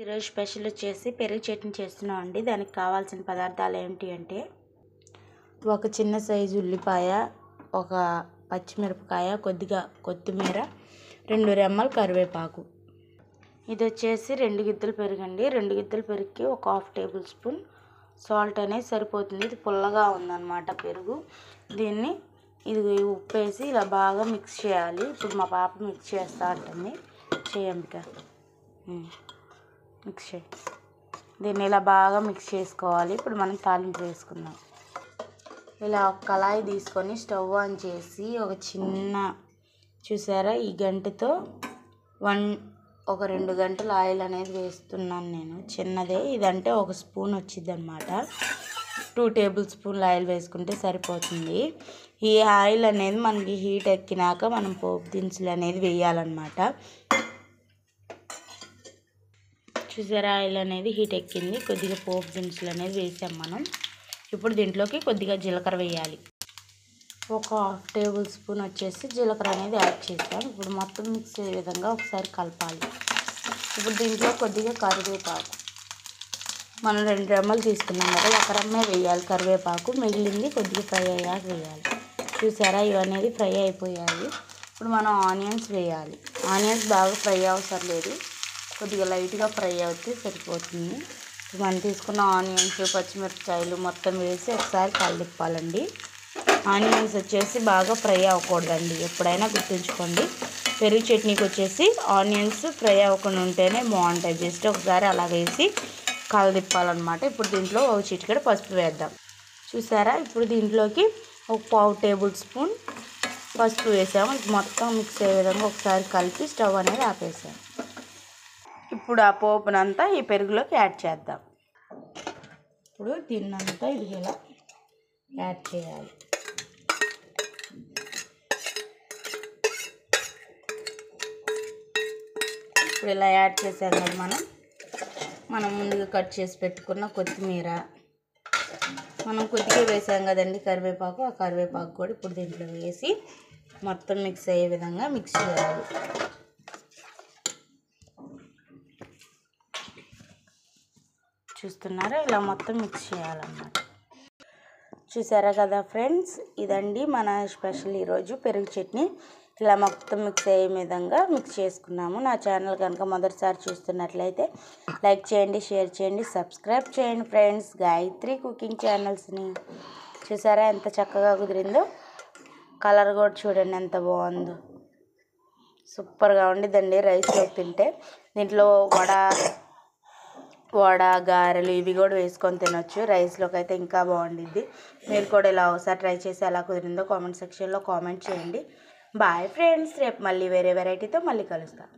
ఈరోజు స్పెషల్ వచ్చేసి పెరుగు చట్నీ చేస్తున్నాం అండి. దానికి కావాల్సిన పదార్థాలు ఏంటి అంటే ఒక చిన్న సైజు ఉల్లిపాయ, ఒక పచ్చిమిరపకాయ, కొద్దిగా కొత్తిమీర, 2 రెమ్మల కరివేపాకు. ఇది వచ్చేసి 2 గిద్దలు పెరుగు అండి. 2 గిద్దల పెరుగుకి ఒక 1/2 టేబుల్ స్పూన్ సాల్ట్ అనేది సరిపోతుంది. ఇది పుల్లగా ఉందన్నమాట పెరుగు. దీన్ని ఉప్పు వేసి ఇలా బాగా మిక్స్ చేయాలి. ఇప్పుడు మా పాప మిక్స్ చేస్తూ ఉంటుంది. చేయండి మిక్స్ చేయి. దీన్ని ఇలా బాగా మిక్స్ చేసుకోవాలి. ఇప్పుడు మనం తాలింపు వేసుకుందాం. ఇలా ఒక కళాయి తీసుకొని స్టవ్ ఆన్ చేసి ఒక చిన్న చూసారా ఈ గంటతో ఒక 2 గంటల ఆయిల్ అనేది వేస్తున్నాను నేను. చిన్నదే ఇదంటే 1 స్పూన్ వచ్చింది అనమాట. 2 టేబుల్ స్పూన్ల ఆయిల్ వేసుకుంటే సరిపోతుంది. ఈ ఆయిల్ అనేది మనకి హీట్ ఎక్కినాక మనం పోపు దినుసులు అనేది వేయాలన్నమాట. చూసారా ఆయిల్ అనేది హీట్ ఎక్కింది. కొద్దిగా పోపు దినుసులు అనేది వేసాం మనం. ఇప్పుడు దీంట్లోకి కొద్దిగా జీలకర్ర వేయాలి. ఒక 1/2 టేబుల్ స్పూన్ వచ్చేసి జీలకర్ర అనేది యాడ్ చేస్తాం. ఇప్పుడు మొత్తం మిక్స్ అయ్యే విధంగా ఒకసారి కలపాలి. ఇప్పుడు దీంట్లో కొద్దిగా కరివేపాకు, మనం 2 రెమ్మలు తీసుకున్నాం కదా, 1 రెమ్మే వేయాలి కరివేపాకు. మిగిలింది కొద్దిగా ఫ్రై అయ్యాక వేయాలి. చూసారా ఇవన్నీ ఫ్రై అయిపోయాయి. ఇప్పుడు మనం ఆనియన్స్ వేయాలి. ఆనియన్స్ బాగా ఫ్రై అవసరం లేదు, కొద్దిగా లైట్గా ఫ్రై అవుతే సరిపోతుంది. మనం తీసుకున్న ఆనియన్స్, పచ్చిమిరపకాయలు మొత్తం వేసి ఒకసారి కలదిప్పాలండి. ఆనియన్స్ వచ్చేసి బాగా ఫ్రై అవ్వకూడదండి, ఎప్పుడైనా గుర్తుంచుకోండి. పెరుగు చట్నీకి వచ్చేసి ఆనియన్స్ ఫ్రై అవ్వకుండా ఉంటేనే బాగుంటాయి. జస్ట్ ఒకసారి అలా వేసి కలదిప్పాలన్నమాట. ఇప్పుడు దీంట్లో ఒక చిటికెడు పసుపు వేద్దాం. చూసారా ఇప్పుడు దీంట్లోకి ఒక 1/4 టేబుల్ స్పూన్ పసుపు వేసాము. మొత్తం మిక్స్ అయ్యే విధంగా ఒకసారి కలిపి స్టవ్ అనేది ఆపేసాము. ఇప్పుడు ఆ పోపునంతా ఈ పెరుగులోకి యాడ్ చేద్దాం. ఇప్పుడు దీన్నంతా ఇది ఇలా యాడ్ చేయాలి. ఇప్పుడు ఇలా యాడ్ చేసాం కదా మనం ముందుగా కట్ చేసి పెట్టుకున్న కొత్తిమీర, మనం కొద్దిగా వేసాం కదండి కరివేపాకు, ఆ కరివేపాకు కూడా ఇప్పుడు దీంట్లో వేసి మొత్తం మిక్స్ అయ్యే విధంగా మిక్స్ చేయాలి. చూస్తున్నారా ఇలా మొత్తం మిక్స్ చేయాలన్నమాట. చూసారా కదా ఫ్రెండ్స్, ఇదండి మన స్పెషల్ ఈరోజు పెరుగు చట్నీ. ఇలా మొత్తం మిక్స్ అయ్యే విధంగా మిక్స్ చేసుకున్నాము. నా ఛానల్ కనుక మొదటిసారి చూస్తున్నట్లయితే లైక్ చేయండి, షేర్ చేయండి, సబ్స్క్రైబ్ చేయండి ఫ్రెండ్స్. గాయత్రి కుకింగ్ ఛానల్స్ని చూసారా ఎంత చక్కగా కుదిరిందో. కలర్ కూడా చూడండి ఎంత బాగుందో, సూపర్గా ఉండిద్దండి రైస్లోకి తింటే. దీంట్లో వడ, గారెలు ఇవి కూడా వేసుకొని తినొచ్చు. రైస్లోకి అయితే ఇంకా బాగుండిద్ది. మీరు కూడా ఇలా ఒకసారి ట్రై చేసి ఎలా కుదిరిందో కామెంట్ సెక్షన్లో కామెంట్ చేయండి. బాయ్ ఫ్రెండ్స్, రేపు మళ్ళీ వేరే వెరైటీతో మళ్ళీ కలుస్తాను.